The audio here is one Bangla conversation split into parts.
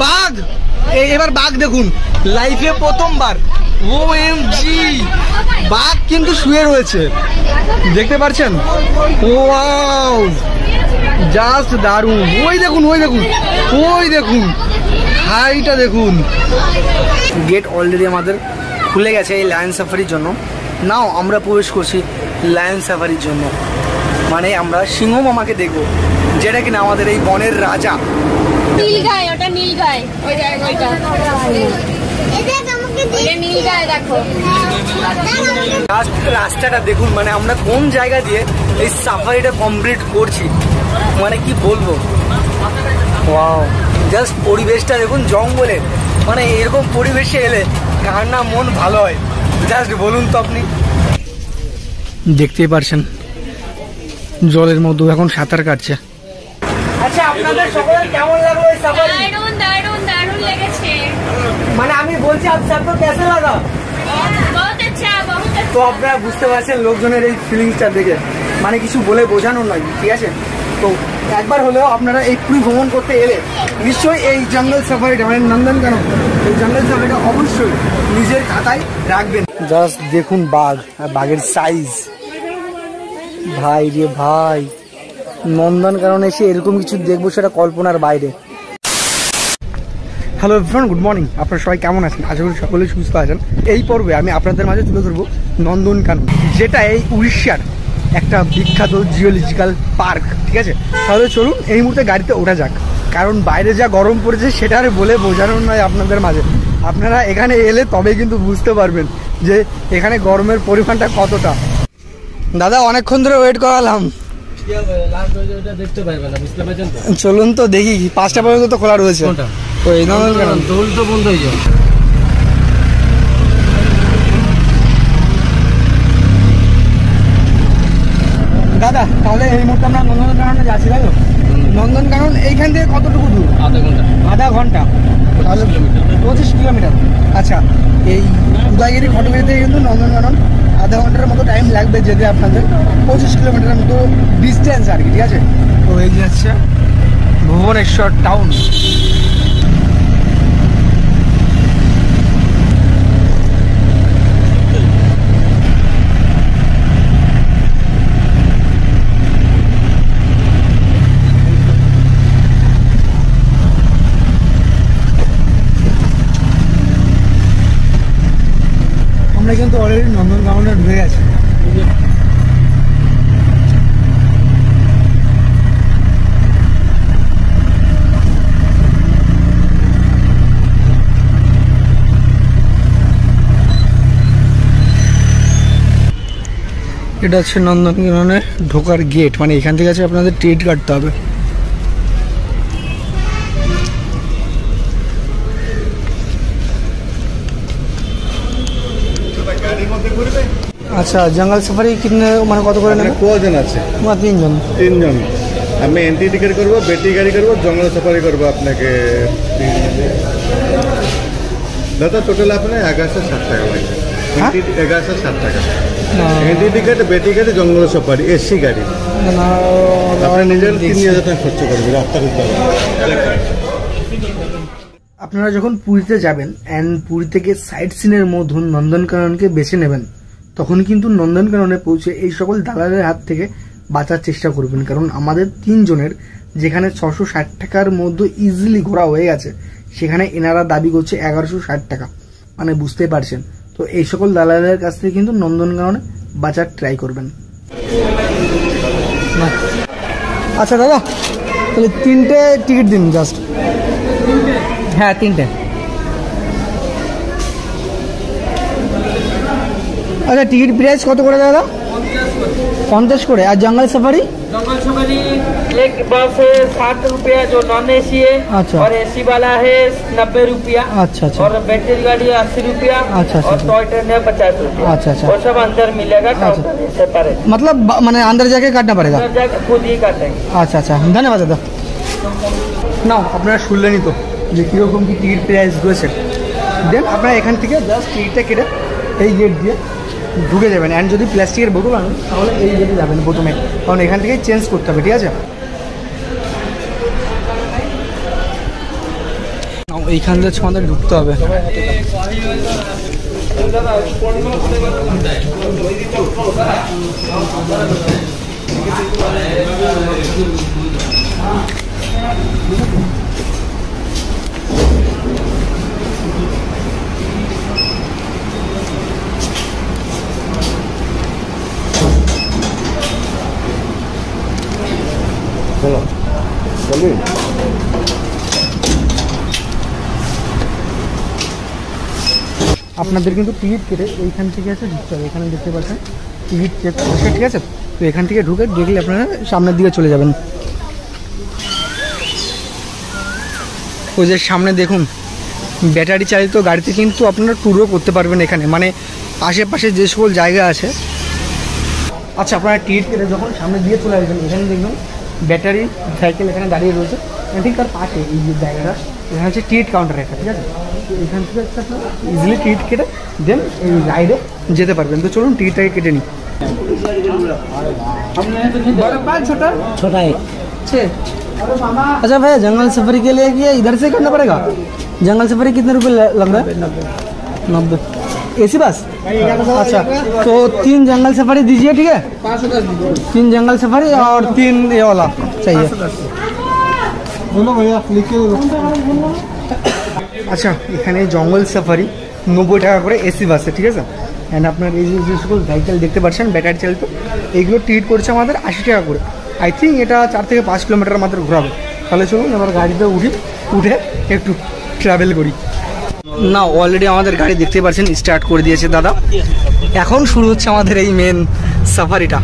বাঘ, এবার বাঘ দেখুন, লাইফে প্রথমবার। OMG, বাঘ কিন্তু শুয়ে রয়েছে, দেখতে পাচ্ছেন? ওয়াও, জাস্ট দারুণ। ওই দেখুন, ওই দেখুন, ওই দেখুন, হাইটা দেখুন। গেট অলরেডি আমাদের খুলে গেছে এই লায়ন সাফারির জন্য। নাও আমরা প্রবেশ করছি লায়ন সাফারির জন্য, মানে আমরা সিংহ মামাকে দেখবো, যেটা কিনা আমাদের এই বনের রাজা। নীলগাই, ওটা নীলগাই, ওইটা নীলগাই দেখো। রাস্তাটা দেখুন, মানে আমরা কোন জায়গা দিয়ে এই সাফারিটা কমপ্লিট করছি, মানে কি বলবো। ওয়াও, জাস্ট পরিবেশটা দেখুন, জঙ্গলে, মানে এরকম পরিবেশে এলে কার না মন ভালো হয়, জাস্ট বলুন তো আপনি। দেখতেই পারছেন জলের মধ্যে এখন সাঁতার কাটছে। আচ্ছা, আপনাদের সকলের কেমন লাগলো এই সাফারি? দারুণ দারুণ দারুণ লেগেছে। মানে আমি বলছি আপ সবকো কেসে লাগা? বহুত আচ্ছা, বহুত আচ্ছা। তো আপনারা বুঝতে পারছেন লোকজনের এই ফিলিংসটা দেখে, মানে কিছু বলে বোঝানোর নয়, ঠিক আছে? তো একবার হলেও আপনারা এই পুরী ভ্রমণ করতে এলে নিশ্চয়ই এই জঙ্গল সাফারিটা, মানে নন্দনকানন, এই জঙ্গল সাফারিটা অবশ্যই নিজের খাতায় রাখবেন। জাস্ট দেখুন বাঘ, আর বাঘের সাইজ, ভাই রে ভাই, নন্দনকানন এসে এরকম কিছু দেখবো সেটা কল্পনার বাইরে। Hello everyone, good morning. আপনারা সবাই কেমন আছেন? আশা করি সকলেই সুস্থ আছেন। এই পর্বে আমি আপনাদের মাঝে তুলে ধরবো নন্দনকানন, যেটা এই উড়িষ্যার একটা বিখ্যাত জিওলজিক্যাল পার্ক, ঠিক আছে? তাহলে চলুন এই মুহূর্তে গাড়িতে ওঠা যাক, কারণ বাইরে যা গরম পড়েছে সেটা আর বলে বোঝানোর নয় আপনাদের মাঝে। আপনারা এখানে এলে তবেই কিন্তু বুঝতে পারবেন যে এখানে গরমের পরিমাণটা কতটা। দাদা, অনেকক্ষণ ধরে ওয়েট করালাম, চলুন তো দেখি। 5টা পর্যন্ত তো খোলা রয়েছে। ওই নন্দনকানন তো বন্ধ হয়ে যায়। দাদা, তাহলে এই মুহূর্তে আমরা নন্দনকাননে যাচ্ছি, তাই তো? নন্দনকানন এইখান থেকে কতটুকু দূর? আধা ঘন্টা, তাহলে 25 কিলোমিটার। আচ্ছা, এই উদয়গিরি ফটোগিরি থেকে কিন্তু নন্দনকানন আধা ঘন্টার মতো টাইম লাগবে যেতে আপনাদের। 25 কিলোমিটারের মতো ডিস্টেন্স আর কি, ঠিক আছে? তো এই যাচ্ছে ভুবনেশ্বর টাউন। আমরা কিন্তু অলরেডি নন্দনকাননে ঢুকে গেছি। এটা হচ্ছে নন্দনকাননের ঢোকার গেট, মানে এখান থেকে আছে আপনাদের টিকিট কাটতে হবে। আচ্ছা, জঙ্গল সাফারি কিতনে, মানে কত করে নেবে? কজন আছে? আমার 3 জন। 3 জন। আমি এন্ট্রি টিকিট করবো, ব্যাটারি গাড়ি করবো, জঙ্গল সাফারি করবো আপনাকে। দাদা টোটাল আপনার 1160 টাকা লাগবে। 1160 টাকা এন্ট্রি টিকিট, ব্যাটারি গাড়ি, জঙ্গল সাফারি, এসি গাড়ি। আপনার নিজের 3000 টাকা খরচ করবে রাস্তা করতে হবে। আপনারা যখন পুরীতে যাবেন অ্যান্ড পুরী থেকে সাইট সিনের মধ্যে নন্দনকাননকে বেছে নেবেন, তখন কিন্তু নন্দনকাননে পৌঁছে এই সকল দালালের হাত থেকে বাঁচার চেষ্টা করবেন, কারণ আমাদের 3 জনের যেখানে 660 টাকার মধ্যে ইজিলি ঘোরা হয়ে গেছে, সেখানে এনারা দাবি করছে 1160 টাকা, মানে বুঝতেই পারছেন। তো এই সকল দালালের কাছ থেকে কিন্তু নন্দনকাননে বাঁচার ট্রাই করবেন। আচ্ছা দাদা, তাহলে 3টে টিকিট দিন জাস্ট। হ্যাঁ, 3টে। আচ্ছা, টিকিট প্রাইস কত করে দাদা? 50 করে। আর জঙ্গল সাফারি? जंगल सफारी एक बस है 60 रुपया जो नॉन एसी है। अच्छा। और एसी वाला है 90 रुपया। अच्छा अच्छा। और बैटरी गाड़ी 80 रुपया। अच्छा अच्छा। और टॉय ट्रेन है 50 रुपया। अच्छा अच्छा। वो सब अंदर मिलेगा, काउंटर से परे। मतलब मैंने अंदर जाके काटना पड़ेगा? अंदर जाके खुद ही काटेंगे। अच्छा अच्छा, धन्यवाद दादा। নাও, আপনারা শুনলেনই তো যে কীরকম কি টিকিট প্রাইস রয়েছে। দেন আপনারা এখান থেকে জাস্ট টিকিটটা কেটে এই গেট দিয়ে ঢুকে যাবেন। অ্যান্ড যদি প্লাস্টিকের বোতল আনেন তাহলে এই গেটে যাবেন প্রথমে, কারণ এখান থেকে চেঞ্জ করতে হবে, ঠিক আছে? এইখান থেকে আমাদের ঢুকতে হবে। আপনাদের কিন্তু টিকিট কেটে এইখান থেকে আছে ঢুকতে হবে। এখানে দেখতে পাচ্ছেন টিকিট চেক করছে, ঠিক আছে? তো এখান থেকে ঢুকে দেখলে আপনারা সামনের দিকে চলে যাবেন। ওই যে সামনে দেখুন ব্যাটারি চালিত গাড়িতে কিন্তু আপনারা ট্যুরও করতে পারবেন এখানে, মানে আশেপাশে যে সকল জায়গা আছে। আচ্ছা, আপনারা টিকিট কেটে যখন সামনে দিয়ে চলে আসবেন, এখানে দেখবেন ব্যাটারি সাইকেল এখানে দাঁড়িয়ে রয়েছে। ঠিক তার পাশে এই যে জায়গাটা, এখানে হচ্ছে টিকিট কাউন্টার একটা, ঠিক আছে? তো এখান থেকে হচ্ছে আপনারা ইজিলি টিকিট কেটে দেন এই রাইডে যেতে পারবেন। তো চলুন টিকিটটাকে কেটে নিই। छोटा है। अच्छा भैया, जंगल सफारी के लिए कि इधर से करना पड़ेगा? जंगल सफारी कितने रुपए लग रहा है? 90। AC bus? अच्छा, तो 3 जंगल सफारी दीजिए, ठीक है? 3 जंगल सफारी और 3 ये वाला चाहिए। बोलो भैया, लिख के दो। আচ্ছা, এখানে জঙ্গল সাফারি 90 টাকা করে এসি বাসে, ঠিক আছে? অ্যান্ড আপনার এই যে সকল ভেহিকেল দেখতে পাচ্ছেন ব্যাটারি চালিত, এইগুলো টিকিট করছে আমাদের 80 টাকা করে। আই থিঙ্ক এটা 4 থেকে 5 কিলোমিটার মাত্র ঘোরাবে। তাহলে চলুন এবার গাড়িতে উঠে একটু ট্রাভেল করি। না, অলরেডি আমাদের গাড়ি দেখতে পাচ্ছেন স্টার্ট করে দিয়েছে দাদা। এখন শুরু হচ্ছে আমাদের এই মেন সাফারিটা।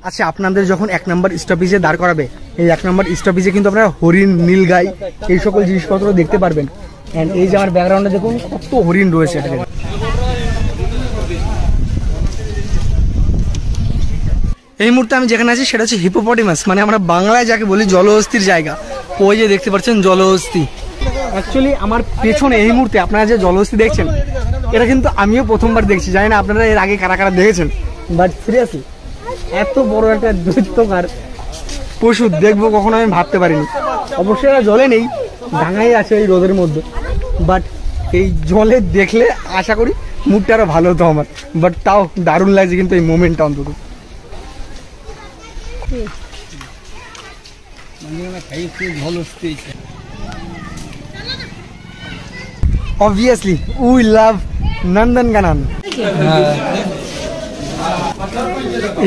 আচ্ছা, আপনাদের যখন 1 নম্বর স্টপেজে দাঁড় করাবে, এই 1 নম্বর স্টপেজে কিন্তু আপনারা হরিণ, নীলগাই এই সকল জিনিসপত্র দেখতে পারবেন। অ্যান্ড এই যে আমার ব্যাকগ্রাউন্ডে দেখুন কত হরিণ রয়েছে এখানে। এই মুহূর্তে আমি যেখানে আছি সেটা হচ্ছে হিপোপটেমাস, মানে আমরা বাংলায় যাকে বলি জলহস্তির জায়গা। ওই যে দেখতে পাচ্ছেন জলহস্তি। অ্যাকচুয়ালি আমার পেছনে এই মুহূর্তে আপনারা যে জলহস্তি দেখছেন, এটা কিন্তু আমিও প্রথমবার দেখছি। জানি না আপনারা এর আগে কারা কারা দেখেছেন, বাট সিরিয়াসলি এত বড় একটা দৈত্যকার পশু দেখবো কখনো আমি ভাবতে পারিনি। অবশ্যই এরা জলে নেই, ডাঙায় আছে এই রোদের মধ্যে, বাট এই জলে দেখলে আশা করি মুডটা আরো ভালো হতো আমার। বাট তাও দারুণ লাগছে কিন্তু এই মোমেন্টটা অন্তত। Obviously, we love Nandankanan.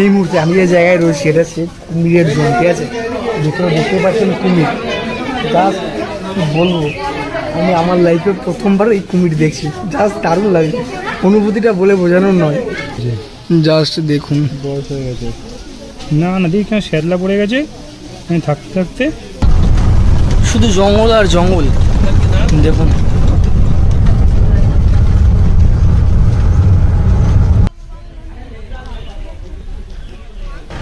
এই মুহূর্তে আমি যে জায়গায় রয়েছি এটা হচ্ছে কুমিরের জোন, ঠিক আছে? দেখতে পাচ্ছেন কুমির। জাস্ট বলবো, আমি আমার লাইফে প্রথমবার এই কুমির দেখছি। জাস্ট দারুণ লাগছে, অনুভূতিটা বলে বোঝানোর নয়। জাস্ট দেখুন, বয়স হয়ে গেছে। না দেখি কেন শ্যাতলা পড়ে গেছে থাকতে থাকতে, শুধু জঙ্গল আর জঙ্গল দেখুন।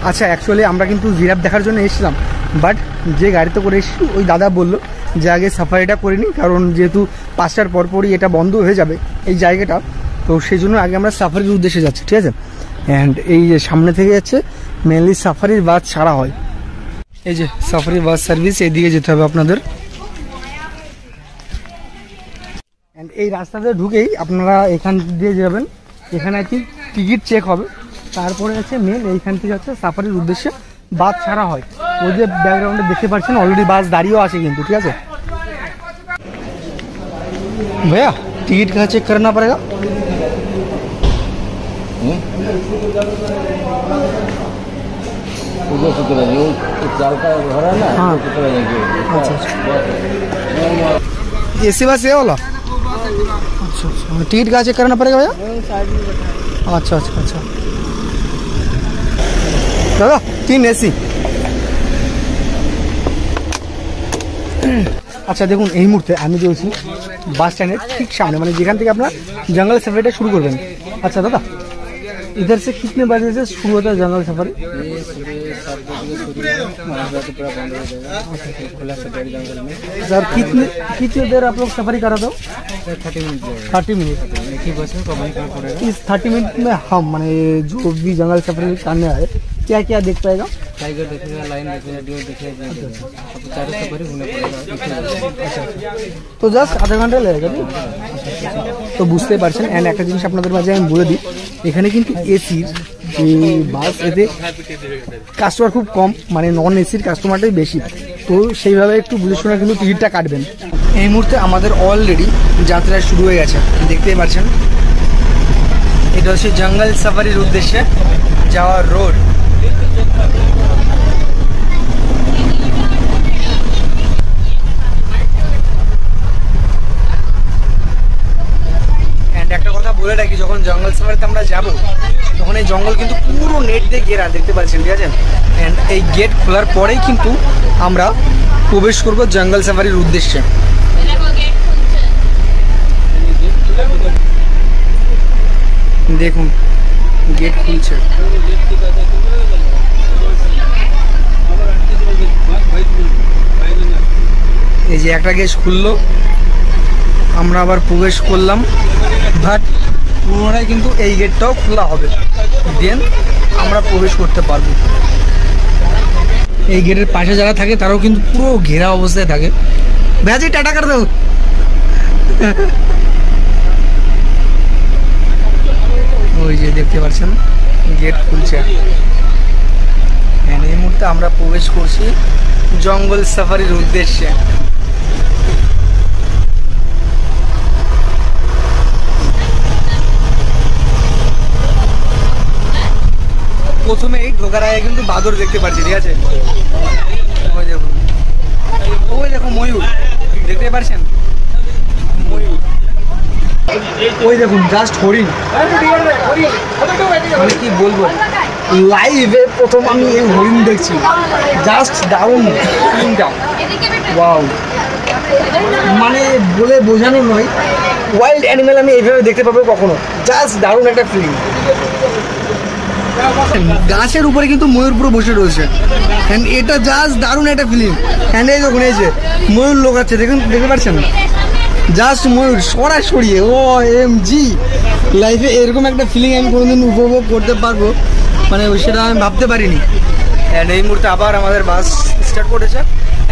আচ্ছা, অ্যাকচুয়ালি আমরা কিন্তু জিরাফ দেখার জন্য এসেছিলাম, বাট যে গাড়িতে করে এসেছি ওই দাদা বললো যে আগে সাফারিটা করে নিই, কারণ যেহেতু 5টার পরপরই এটা বন্ধ হয়ে যাবে এই জায়গাটা, তো সেই জন্য আগে আমরা সাফারির উদ্দেশ্যে যাচ্ছি, ঠিক আছে? অ্যান্ড এই যে সামনে থেকে যাচ্ছে মেনলি সাফারির বাস ছাড়া হয়। এই যে সাফারি বাস সার্ভিস, এইদিকে যেতে হবে আপনাদের। অ্যান্ড এই রাস্তাতে ঢুকেই আপনারা এখান দিয়ে যাবেন, এখানে আর কি টিকিট চেক হবে। তারপরে হচ্ছে মেন এইখান থেকে হচ্ছে সাফারির উদ্দেশ্যে বাস ছাড়া হয়। ওই যে ব্যাকগ্রাউন্ডে দেখতে পাচ্ছেন অলরেডি বাস দাঁড়িয়েও আছে কিন্তু, ঠিক আছে? भैया टिकट कहाँ चेक करना पड़ेगा? हाँ, अच्छा एसी बस ये वाला? अच्छा अच्छा, टिकट कहाँ चेक करना पड़ेगा भैया? अच्छा अच्छा अच्छा दादा 3 एसी। আচ্ছা দেখুন, এই মুহূর্তে আমি রয়েছি বাস স্ট্যান্ডের ঠিক সামনে, মানে যেখান থেকে আপনারা জঙ্গল সাফারিটা শুরু করবেন। আচ্ছা দাদা, इधर से कितने बजे से शुरू होता है जंगल सफारी? ये सुबह 7 बजे शुरू है, 5 बजे पूरा बंद हो जाएगा। खुला सफारी जंगल में सर कितने देर आप लोग सफारी कराते हो? 30 मिनट लगेगा। 30 मिनट। एक ही बस में कवर करना पड़ेगा। इस 30 मिनट में हम माने जो भी जंगल सफारी करने आए क्या क्या देख पाएगा? टाइगर देखेगा, लाइन देखेगा, डियर देखेगा, आपको चारों सफारी घूमना पड़ेगा। তো জাস্ট আধা ঘন্টা লেগে যাবে। তো বুঝতে পারছেন। অ্যান্ড একটা জিনিস আপনাদের মাঝে আমি বলে দিই, এখানে কিন্তু এসির যে বাস এতে কাস্টমার খুব কম, মানে নন এসির কাস্টমারটাই বেশি। তো সেইভাবে একটু বুঝে শুনে কিন্তু টিকিটটা কাটবেন। এই মুহূর্তে আমাদের অলরেডি যাত্রা শুরু হয়ে গেছে, দেখতেই পাচ্ছেন। এটা হচ্ছে জঙ্গল সাফারির উদ্দেশ্যে যাওয়ার রোড। একটা কথা বলে রাখি, যখন জঙ্গল সাফারিতে আমরা যাব তখন এই জঙ্গল কিন্তু পুরো নেট দিয়ে ঘেরা, দেখতে পাচ্ছেন, ঠিক আছে। অ্যান্ড এই গেট খোলার পরেই কিন্তু আমরা প্রবেশ করব জঙ্গল সাফারির উদ্দেশ্যে। দেখুন গেট খুলছে। এই যে একটা গেট খুললো, আমরা আবার প্রবেশ করলাম, বাট পুনরায় কিন্তু এই গেটটাও খোলা হবে, দেন আমরা প্রবেশ করতে পারবো। এই গেটের পাশে যারা থাকে তারাও কিন্তু পুরো ঘেরা অবস্থায় থাকে। ভ্যাজি টাটা করে দাও। ওই যে দেখতে পাচ্ছেন গেট খুলছে। এই মুহূর্তে আমরা প্রবেশ করছি জঙ্গল সাফারির উদ্দেশ্যে। প্রথমেই ঢোকার আগে কিন্তু বাদর দেখতে পাচ্ছি, ঠিক আছে। ওই দেখুন, ওই দেখো ময়ূর দেখতে পাচ্ছেন, ময়ূর। ওই দেখুন জাস্ট হরিণ, মানে কি বলবো, লাইভে প্রথম আমি এই হরিণ দেখছি। জাস্ট দারুণ ফিলিংটা, ওয়াও, মানে বলে বোঝানো নয়। ওয়াইল্ড অ্যানিমেল আমি এইভাবে দেখতে পাবো কখনো, জাস্ট দারুণ একটা ফিলিং। গাছের উপরে কিন্তু ময়ূর পুরো বসে রয়েছে, এন্ড এটা জাস্ট দারুণ একটা ফিলিং। এন্ড এই দেখুন, এই যে ময়ূর লোকাচ্ছে, দেখুন, দেখতে পাচ্ছেন, জাস্ট ময়ূর সরাসরি। ও এম জি, লাইফে এরকম একটা ফিলিং আমি কোনোদিন উপভোগ করতে পারবো, মানে সেটা আমি ভাবতে পারিনি। এন্ড এই মুহূর্তে আবার আমাদের বাস স্টার্ট করেছে।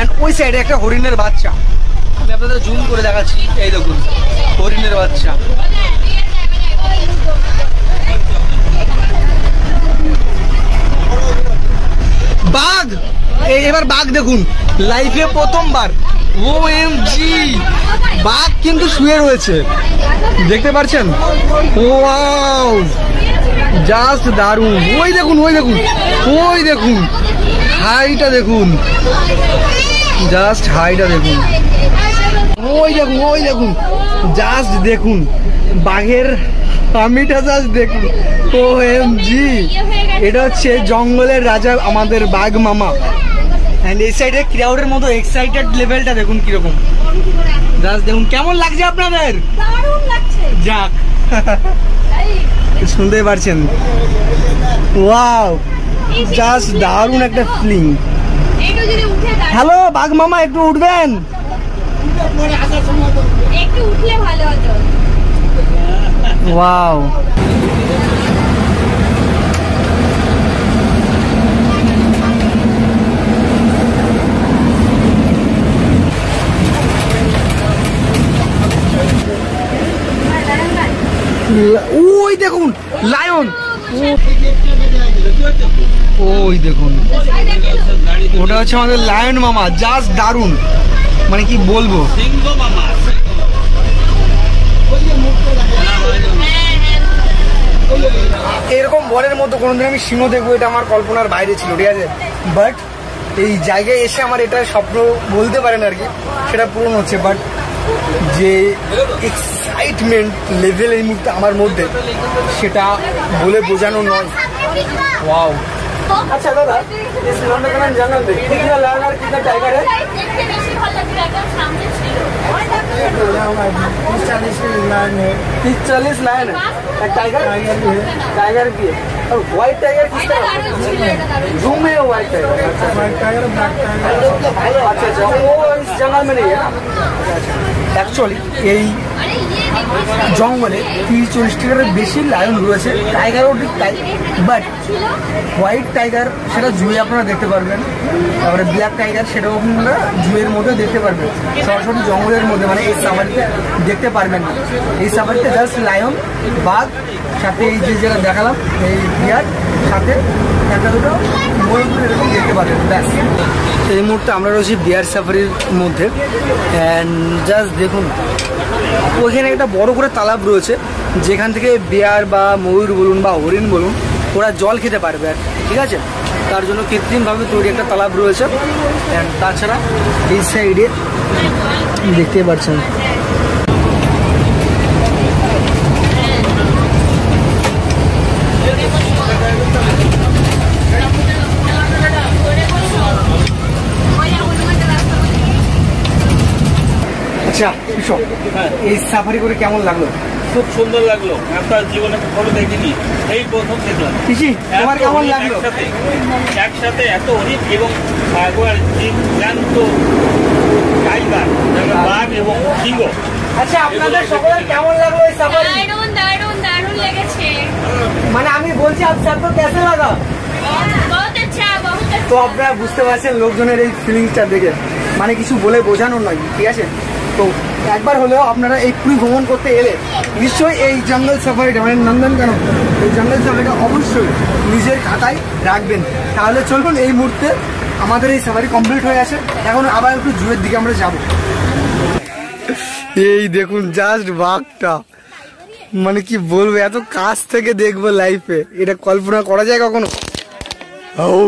এন্ড ওই সাইডে একটা হরিণের বাচ্চা, আমি আপনাদের জুম করে দেখাচ্ছি, এই দেখুন হরিণের বাচ্চা। বাঘ, এবার বাঘ দেখুন, লাইফে প্রথমবার। OMG, বাঘ কিন্তু শুয়ে রয়েছে, দেখতে পাচ্ছেন। ওয়াও, জাস্ট দারুণ। ওই দেখুন, ওই দেখুন, ওই দেখুন হাইটা দেখুন, জাস্ট হাইটা দেখুন। ওই দেখুন, ওই দেখুন, জাস্ট দেখুন বাঘের আমিটা, জাস্ট দেখুন। OMG, এটা হচ্ছে জঙ্গলের রাজা আমাদের বাঘ মামা। এন্ড এই সাইডে ক্রাউডের মতো এক্সাইটেড লেভেলটা দেখুন কিরকম, জাস্ট দেখুন। কেমন লাগছে আপনাদের? দারুণ লাগছে। যাক, শুনতে পারছেন, ওয়াও, জাস্ট দারুণ একটা ফিলিং। একটু যদি উঠে দাঁড়ায়, হ্যালো বাঘ মামা, একটু উঠবেন? একটু উঠলে ভালো হতো। ওয়াও, ওই দেখুন লায়ন, ওই দেখুন, ওটা হচ্ছে আমাদের লায়ন মামা, জাস্ট দারুণ, মানে কি বলবো। এরকম বরের মতো কোনোদিন আমি সিংহ দেখবো, এটা আমার কল্পনার বাইরে ছিল, ঠিক আছে। বাট এই জায়গায় এসে আমার এটা স্বপ্ন বলতে পারেন আর কি, সেটা পূরণ হচ্ছে। বাট যে এক্সাইটমেন্ট লেভেল এই মুহূর্তে আমার মধ্যে, সেটা বলে বোঝানো নয়। ওয়াও। আচ্ছা দাদা, জানাল কিতনা লায়ন আর কিতনা টাইগার है? দেখতে বেশি ভালো লাগছে, একদম সামনে ছিল। 30-40 लाइन है। टाइगर टाइगर भी है और व्हाइट टाइगर किस तरह जूम में है व्हाइट टाइगर। अच्छा अच्छा वो इस जंगल में नहीं है एक्चुअली এই জঙ্গলে 30-40টার বেশি লায়ন রয়েছে টাইগারও ঠিক তাই বাট হোয়াইট টাইগার সেটা জুয়ে আপনারা দেখতে পারবেন তারপরে ব্ল্যাক টাইগার সেটাও আপনারা জুয়ের মধ্যে দেখতে পারবেন সরাসরি জঙ্গলের মধ্যে মানে এই সাফারিতে দেখতে পারবেন না এই সাফারিতে জাস্ট লায়ন বাঘ সাথে এই যে যেটা দেখালাম এই বিয়ার সাথে একটা দুটো ময়ূর এরকম দেখতে পারবেন ব্যাস এই মুহূর্তে আমরা রয়েছি বিয়ার সাফারির মধ্যে অ্যান্ড জাস্ট দেখুন ওইখানে একটা বড় করে তালাব রয়েছে যেখান থেকে বিয়ার বা ময়ূর বলুন বা হরিণ বলুন ওরা জল খেতে পারবে আর ঠিক আছে তার জন্য কৃত্রিমভাবে তৈরি একটা তালাব রয়েছে অ্যান্ড তাছাড়া এই সাইডে দেখতেই পাচ্ছেন আচ্ছা এই সাফারি করে কেমন লাগলো খুব সুন্দর লাগলো আপনার জীবনে কখনো দেখিনি এই প্রথম দেখলাম পিসি তোমার কেমন লাগলো একসাথে এত হরিণ এবং জ্যান্ত টাইগার বাঘ এবং সিংহ আচ্ছা আপনাদের সকলের কেমন লাগলো এই সাফারি দারুণ দারুণ দারুণ লেগেছে মানে আমি বলছি আপ সবকো কেসে লাগা বহুত আচ্ছা বহুত আচ্ছা তো আপনারা বুঝতে পারছেন লোকজনের এই ফিলিংসটা দেখে মানে কিছু বলে বোঝানো নয় ঠিক আছে তো একবার হলেও আপনারা এই পুরী ভ্রমণ করতে এলে নিশ্চয়ই এই জঙ্গল সাফারিটা মানে নন্দনকানন এই জঙ্গল সাফারিটা অবশ্যই নিজের খাতায় রাখবেন তাহলে চলুন এই মুহূর্তে আমাদের এই সাফারি কমপ্লিট হয়ে আসে এখন আবার একটু জুয়ের দিকে আমরা যাব এই দেখুন জাস্ট বাঘটা মানে কি বলবো এত কাছ থেকে দেখবো লাইফে এটা কল্পনা করা যায় কখনো ও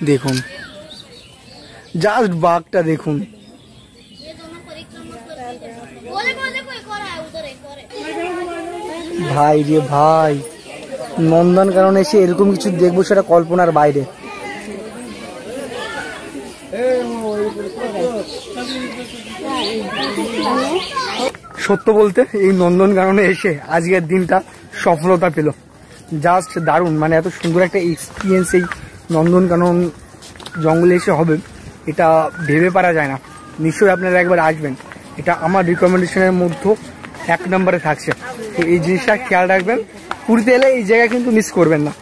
দেখুন জাস্ট বাঘটা দেখুন ভাই রে ভাই নন্দনকানন এসে এরকম কিছু দেখবো সেটা কল্পনার বাইরে সত্য বলতে এই নন্দনকাননে এসে আজকের দিনটা সফলতা পেল জাস্ট দারুণ মানে এত সুন্দর একটা এক্সপিরিয়েন্স এই নন্দনকানন জঙ্গলে এসে হবে এটা ভেবে পারা যায় না নিশ্চয়ই আপনারা একবার আসবেন এটা আমার রিকমেন্ডেশনের মধ্যে 1 নম্বরে থাকছে তো এই জিনিসটা খেয়াল রাখবেন পুরীতে এলে এই জায়গা কিন্তু মিস করবেন না